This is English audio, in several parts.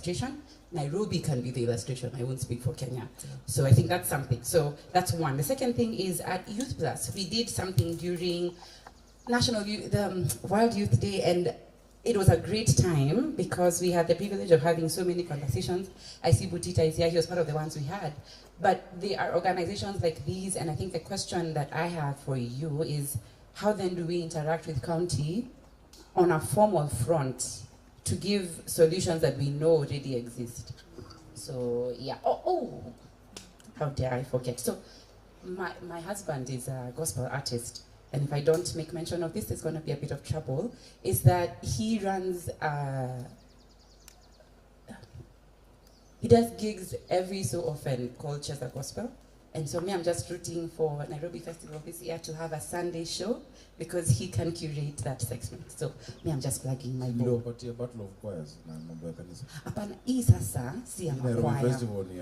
illustration. Nairobi can be the illustration. I won't speak for Kenya. So I think that's something. So that's one. The second thing is at Youth Plus, we did something during the World Youth Day, and it was a great time because we had the privilege of having so many conversations. I see Butita is here, he was part of the ones we had. But there are organizations like these, and I think the question that I have for you is, how then do we interact with county on a formal front to give solutions that we know already exist? So yeah, how dare I forget? So my husband is a gospel artist, and if I don't make mention of this, there's going to be a bit of trouble, is that he runs, he does gigs every so often called Chester Gospel. And so me, I'm just rooting for Nairobi Festival this year to have a Sunday show because he can curate that segment. So me, I'm just plugging my book. But a battle of choirs na mambo ya kanisa. Hapana, hii sasa si ya Nairobi makwaya. Festival ni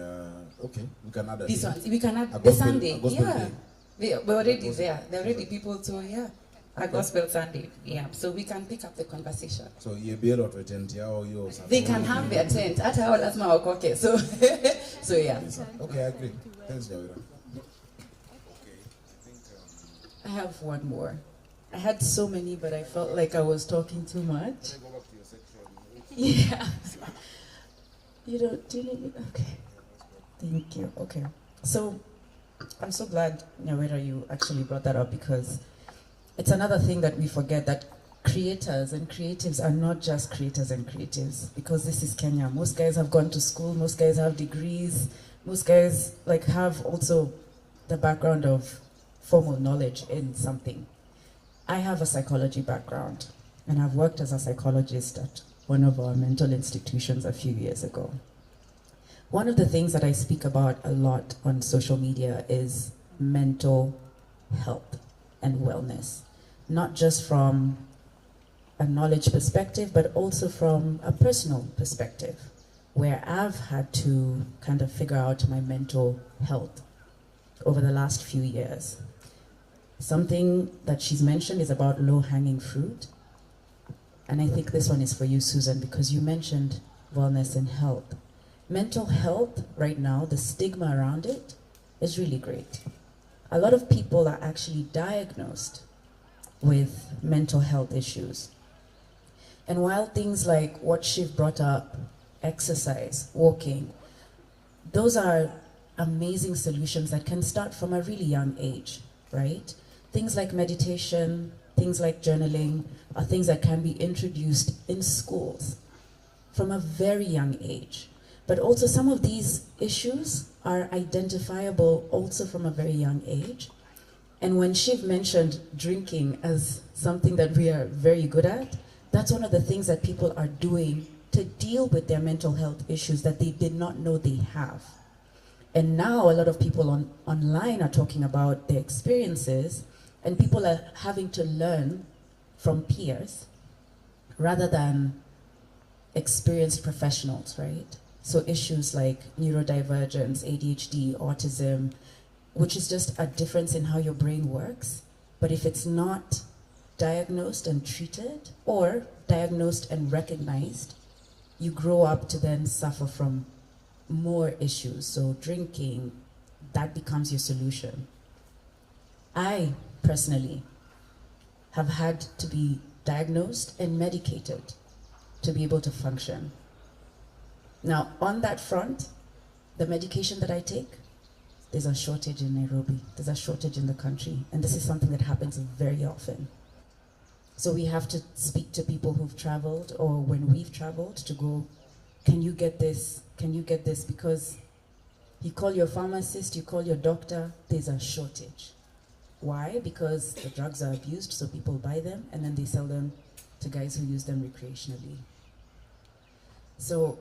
okay, we can add This one, we can add a the gospel, Sunday. Yeah, we're already there. There are already people to a gospel Sunday. Yeah, so we can pick up the conversation. So EBL to attend yao yo. They can have their tent. Hata hao lazima wakoke. So so yeah. Okay, I agree. Thanks, Jawira. Okay, I think I have one more. I had so many, but I felt like I was talking too much. go back to your section. Yeah. You don't, do you need me? Okay. Thank you. Okay. So, I'm so glad, Nyawera, you actually brought that up because it's another thing that we forget, that creators and creatives are not just creators and creatives, because this is Kenya. Most guys have gone to school, most guys have degrees, most guys like have also the background of formal knowledge in something. I have a psychology background, and I've worked as a psychologist at one of our mental institutions a few years ago. One of the things that I speak about a lot on social media is mental health and wellness, not just from a knowledge perspective, but also from a personal perspective, where I've had to kind of figure out my mental health over the last few years. Something that she's mentioned is about low-hanging fruit. And I think this one is for you, Susan, because you mentioned wellness and health. Mental health right now, the stigma around it is really great. A lot of people are actually diagnosed with mental health issues. And while things like what Shiv brought up, exercise, walking, those are amazing solutions that can start from a really young age, right? Things like meditation, things like journaling are things that can be introduced in schools from a very young age. But also some of these issues are identifiable also from a very young age. And when Shiv mentioned drinking as something that we are very good at, that's one of the things that people are doing to deal with their mental health issues that they did not know they have. And now a lot of people online are talking about their experiences, and people are having to learn from peers rather than experienced professionals, right? So issues like neurodivergence, ADHD, autism, which is just a difference in how your brain works. But if it's not diagnosed and treated, or diagnosed and recognized, you grow up to then suffer from more issues. So drinking, that becomes your solution. I personally have had to be diagnosed and medicated to be able to function. Now, on that front, the medication that I take, there's a shortage in Nairobi, there's a shortage in the country, and this is something that happens very often. So we have to speak to people who've traveled, or when we've traveled, to go, can you get this? Can you get this? Because you call your pharmacist, you call your doctor, there's a shortage. Why? Because the drugs are abused, so people buy them, and then they sell them to guys who use them recreationally. So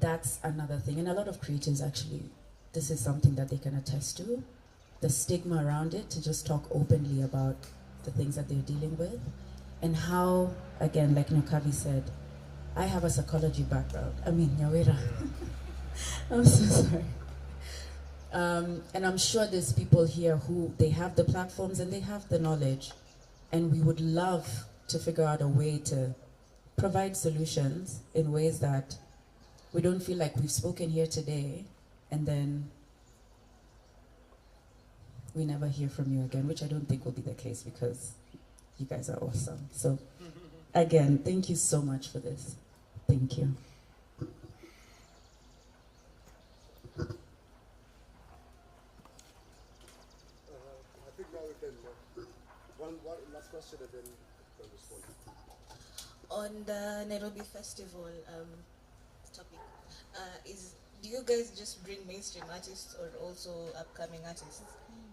that's another thing. And a lot of creatives actually, this is something that they can attest to. The stigma around it, to just talk openly about the things that they're dealing with. And how, again, like Nukavi said, I have a psychology background. I mean, Nyawera. I'm so sorry. And I'm sure there's people here who, they have the platforms and they have the knowledge. And we would love to figure out a way to provide solutions in ways that we don't feel like we've spoken here today and then we never hear from you again, which I don't think will be the case because you guys are awesome. So again, thank you so much for this. Thank you. I think now we can one last question and then we can respond. On the Nairobi Festival topic, do you guys just bring mainstream artists or also upcoming artists?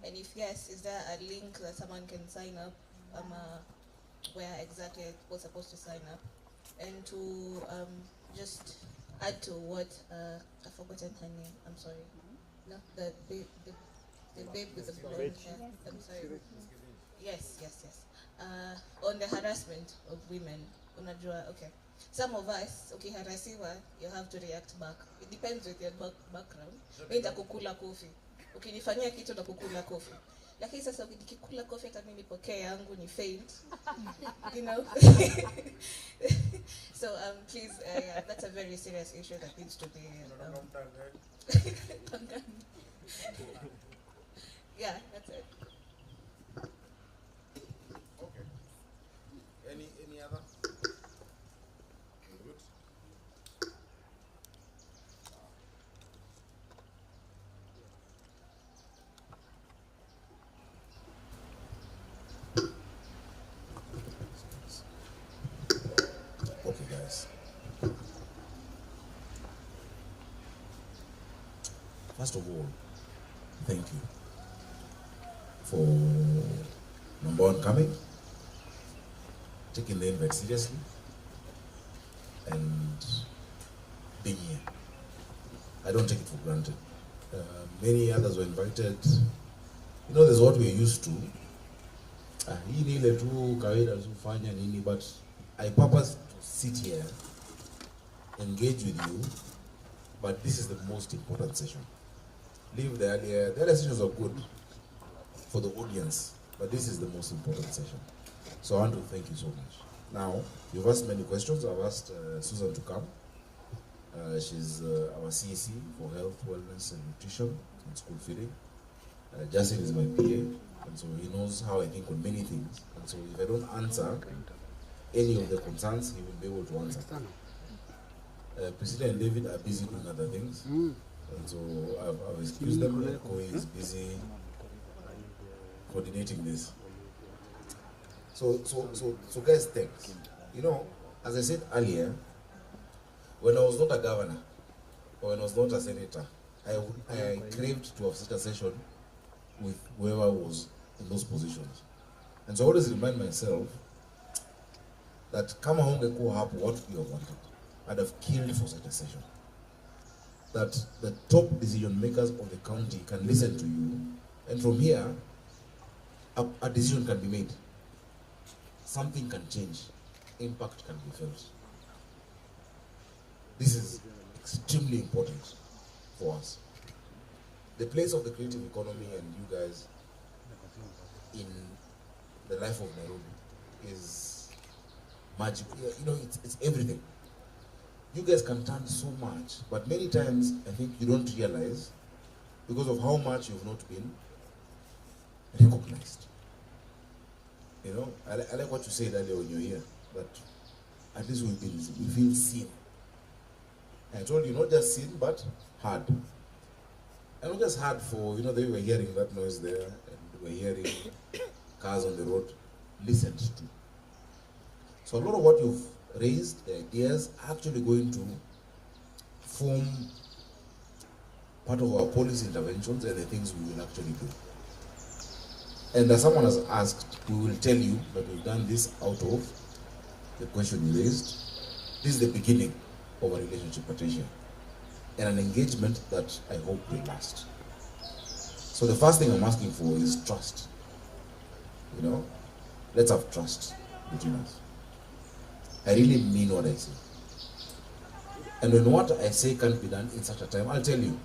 And if yes, is there a link that someone can sign up? Where exactly was supposed to sign up? And to just add to what I've forgotten her name. I'm sorry. No, the babe with the blonde hair. I'm sorry. Yes. On the harassment of women, unajua, okay. Some of us, ukiharasiwa, you have to react back. It depends with your background. Mimi nitakukula kofi. Ukinifanyia kitu nitakukula kofi. Lakini sasa ukikula kofi hata mimi nipokee yangu ni faint. You know? So please, yeah, that's a very serious issue that needs to be yeah, that's it. Okay. Any other? Good. Okay, guys. First of all, thank you for number one coming, taking the invite seriously, and being here. I don't take it for granted. Many others were invited. You know, there's what we're used to. Hii ni ile tu kawaida tufanya nini, but I purpose to sit here, engage with you, but this is the most important session. Leave the other sessions are good for the audience, but this is the most important session. So I want to thank you so much. Now, you've asked many questions. I've asked Susan to come. She's our CEC for health, wellness, and nutrition and school feeding. Justin is my PA, and so he knows how I think on many things. And so if I don't answer any of the concerns, he will be able to answer. Priscilla and David are busy doing other things. And so I've excused them. Koi is busy coordinating this. So guys, thanks. You know, as I said earlier, when I was not a governor, or when I was not a senator, I craved to have such a session with whoever was in those positions. And so I always remind myself that kama hungekuwa hapo, what we have wanted, I'd have killed for such a session. That the top decision makers of the county can listen to you, and from here, a decision can be made. Something can change, impact can be felt. This is extremely important for us. The place of the creative economy and you guys in the life of Nairobi is magical. You know, it's everything. You guys can turn so much, but many times I think you don't realize because of how much you've not been recognized. You know, I like what you said earlier when you're here, that at least we feel seen. I told you, not just seen, but heard. And not just heard for, you know, they were hearing that noise there, and they were hearing cars on the road, listened to. So a lot of what you've raised, the ideas, are actually going to form part of our policy interventions and the things we will actually do. And as someone has asked, we will tell you that we've done this out of the question you raised. This is the beginning of a relationship, Patricia, and an engagement that I hope will last. So the first thing I'm asking for is trust. You know, let's have trust between us. I really mean what I say. And when what I say can't be done in such a time, I'll tell you,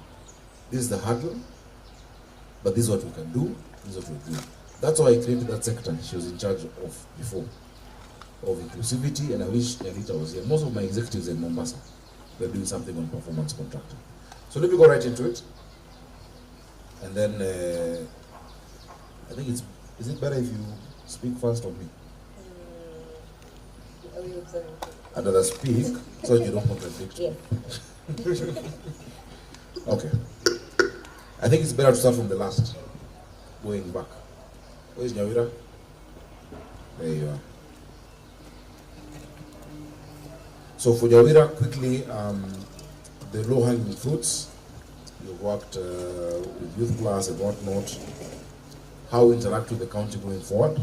this is the hurdle, but this is what we can do, this is what we'll do. That's why I created that sector she was in charge of before, of inclusivity, and I wish Yanita was here. Most of my executives are in Mombasa. we're doing something on performance contracting. So let me go right into it. And then I think is it better if you speak fast on me? I'd rather speak so you don't contradict me. Okay. I think it's better to start from the last, going back. Where's Nyawira? There you are. So for Nyawira, quickly, the low-hanging fruits, you worked with Youth Plus and whatnot, how we interact with the county going forward,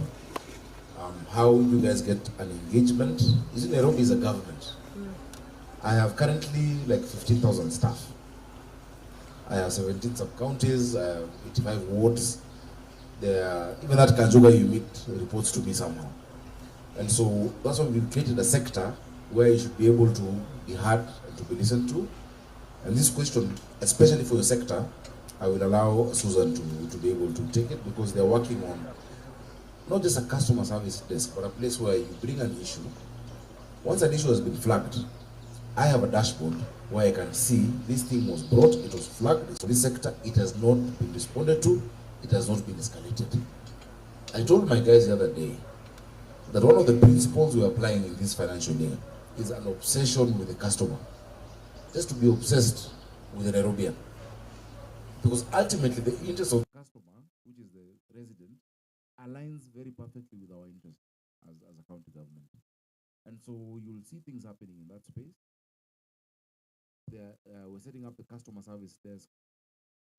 how you guys get an engagement. You see, Nairobi is a government. I have currently like 15,000 staff. I have 17 sub-counties, I have 85 wards. Even that Kanjuga you meet reports to me somehow. And so that's why we created a sector where you should be able to be heard and to be listened to. And this question, especially for your sector, I will allow Susan to be able to take it, because they're working on not just a customer service desk, but a place where you bring an issue. Once an issue has been flagged, I have a dashboard where I can see this thing was brought, it was flagged, so this sector, it has not been responded to, it has not been escalated. I told my guys the other day that one of the principles we're applying in this financial year is an obsession with the customer. Just to be obsessed with the Nairobian. Because ultimately the interest of the customer, which is the resident, aligns very perfectly with our interest as a county government. And so you'll see things happening in that space. We're setting up the customer service desk.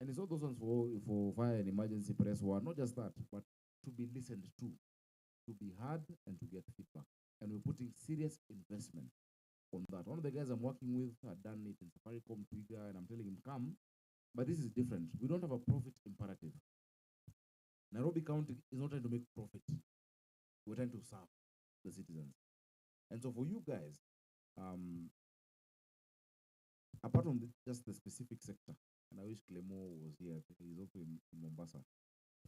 And it's all those ones for fire and emergency press war. Not just that, but to be listened to be heard and to get feedback. And we're putting serious investment on that. One of the guys I'm working with had done it in Safaricom, Twiga, and I'm telling him, come. But this is different. We don't have a profit imperative. Nairobi County is not trying to make profit. We're trying to serve the citizens. And so for you guys, apart from just the specific sector, and I wish Clemo was here, he's also in Mombasa,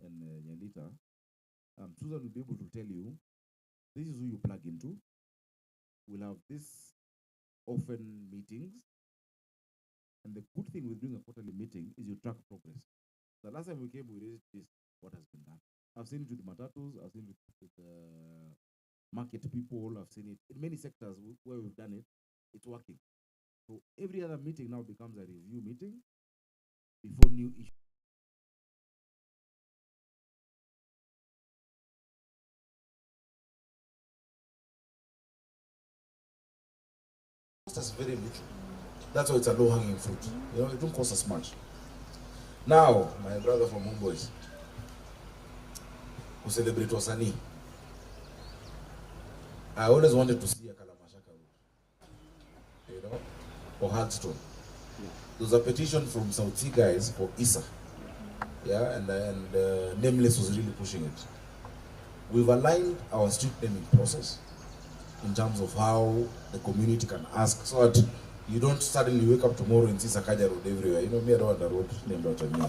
and Nyandita, Susan will be able to tell you, this is who you plug into. We'll have this often meetings. And the good thing with doing a quarterly meeting is you track progress. The last time we came, we raised this, what has been done. I've seen it with the matatus, I've seen it with market people, I've seen it in many sectors where we've done it, it's working. So every other meeting now becomes a review meeting before new issues. It costs us very little. That's why it's a low-hanging fruit. You know, it don't cost us much. Now, my brother from Homeboys, who celebrate Wasani, I always wanted to see a Kalamashaka road, you know, or Hardstone. There was a petition from South Sea guys for ISA, yeah, and Nameless was really pushing it. We've aligned our street naming process in terms of how the community can ask, so that you don't suddenly wake up tomorrow and see Sakaja road everywhere. You know, me, I don't want the road named after me.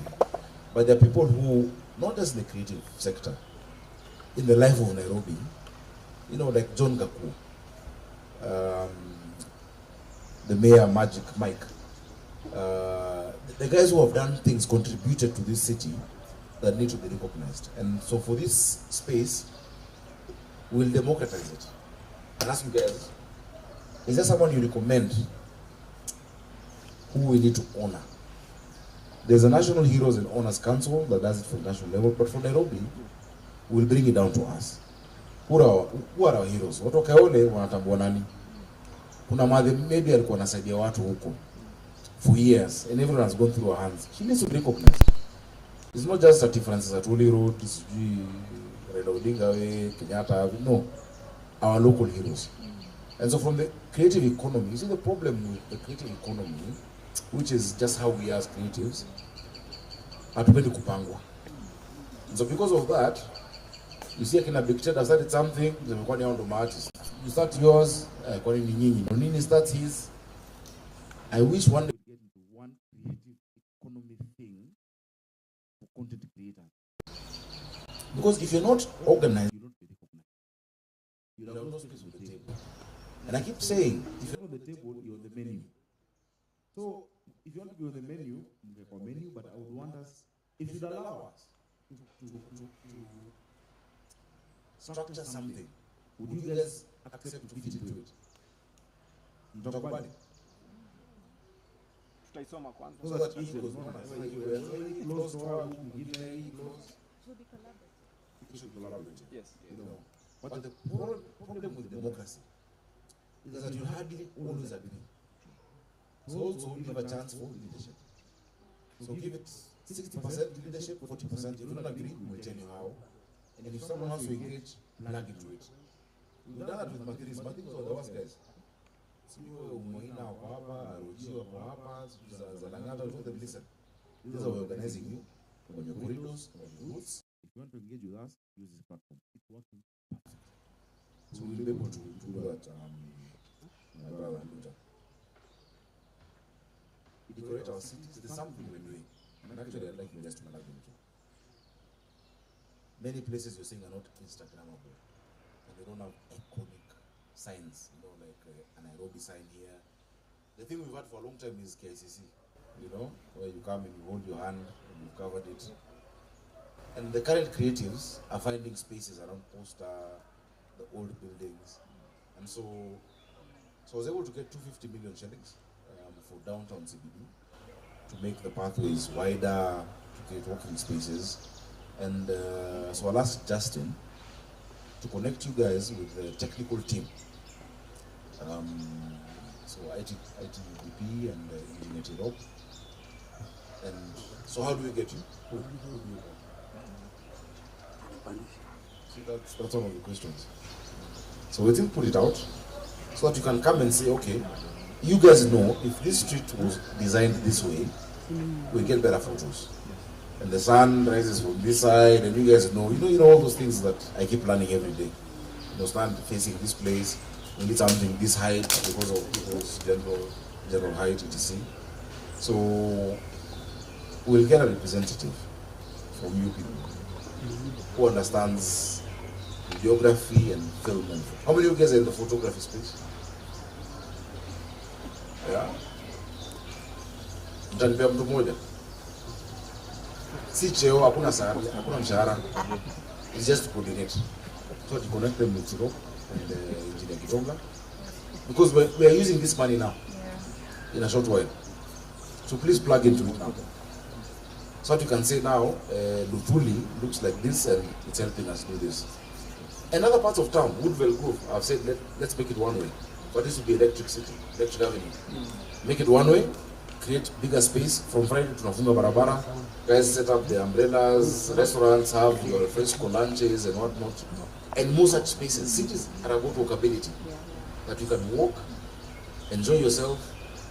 But there are people who, not just in the creative sector, in the life of Nairobi, you know, like John Gaku, the mayor, Magic Mike, the guys who have done things, contributed to this city that need to be recognized. And so for this space, we'll democratize it. And ask you guys, is there someone you recommend who we need to honor? There's a National Heroes and Honors Council that does it for the national level, but for Nairobi, we'll bring it down to us. Who are our heroes? Watoka ole wanatambua nani? Kuna madhe maybe alikuwa anasaidia watu huko for years, and everyone has gone through our hands. She needs to be recognized. It's not just at Francis Atuli Road, it's Raila Odinga way, Kenyatta. No, our local heroes. And so from the creative economy, you see the problem with the creative economy, which is just how we are as creatives, hatupendi kupangwa. And so because of that, you see akina Big Ted started something, zimekuwa ni ndo artists. You start yours, kwa nini nyinyi? Nini starts his. I wish one day we get into one creative economy thing for content creators. Because if you're not organized, you don't be recognized. You have no space on the table. And I keep saying, if you're on the table, you're on the menu. So, if you want to be on the menu, okay, on menu, but I would want us, if you'd allow us to structure something, would you guys accept to fit into it? Mtakubali? Tutaisoma kwanza. So that each goes on. So you close door, you close. We should collaborate. Yes. You know. But the problem with democracy is that you hardly always agree. So also give a chance for leadership. So give it 60% leadership, 40%. If you don't agree, we will tell you how. And if someone wants to engage, plug into it. We've done that with Mathiris. Mathiris were the worst guys. Sio Moina wako hapa, Aroji wako hapa, Zalangata, we told them, listen, this is how we're organizing you, on your corridors, on your routes. If you want to engage with us, use this platform. It's working perfect. So we'll be able to do that, my brother and Luta. We decorate our cities. There's something we're doing. And actually, I'd like you guys to manage them too. Many places you're saying are not Instagrammable. And they don't have iconic signs, you know, like a Nairobi sign here. The thing we've had for a long time is KICC, you know, where you come and you hold your hand and you've covered it. And the current creatives are finding spaces around Poster, the old buildings. And so I was able to get 250 million shillings for downtown CBD to make the pathways wider, to create walking spaces. And so I'll ask Justin to connect you guys with the technical team. So ITVP and Engineer Tirop. And so how do we get you? Who do you get? See, that's one of the questions. So we didn't put it out so that you can come and say, okay, you guys know if this street was designed this way, we get better photos. And the sun rises from this side, and you guys know, you know all those things that I keep learning every day. You know, stand facing this place, we need something this height because of people's general height, etc. So we'll get a representative from you people who understands videography and film. And how many of you guys are in the photography space? Yeah? Mtanipea mtu mmoja. Si cheo, hakuna mshahara. It's just to coordinate. So to connect them with Tiro and Engineer Kitonga. Because we are using this money now, in a short while. So please plug into it now. So that you can say now, Lutuli looks like this and it's helping us do this. And other parts of town, Woodville Grove, I've said let's make it one way. But this will be Electric City, Electric Avenue. Make it one way, create bigger space. From Friday to Nafunga Barabara, guys set up the umbrellas, restaurants have your fresco lunches and whatnot. And more such spaces. Cities are about walkability. That you can walk, enjoy yourself,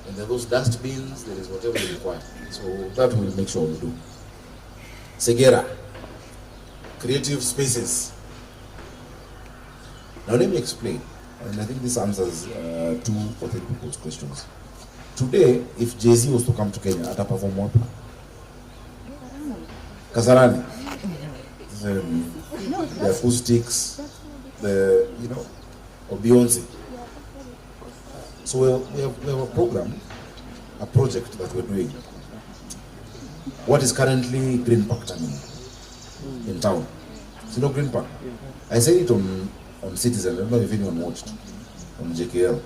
and there are those dustbins, there is whatever you require. So that we'll make sure we do. Segera, creative spaces. Now let me explain, and I think this answers 2 or 3 people's questions. Today, if Jay-Z was to come to Kenya, ata perform what? Kasarani. The acoustics, or Beyonce. So we have a program, a project that we're doing. What is currently Green Park in town? So you know Green Park? I said it on Citizen, I don't know if anyone watched, on JKL.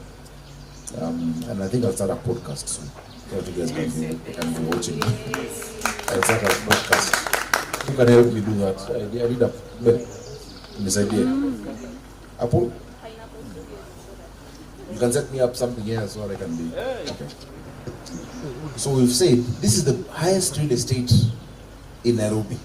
And I think I'll start a podcast soon. So you guys can be watching. I'll start a podcast. Who can help me do that? I need this idea. Apple? You can set me up something here so I can be. Okay. So we've said this is the highest real estate in Nairobi.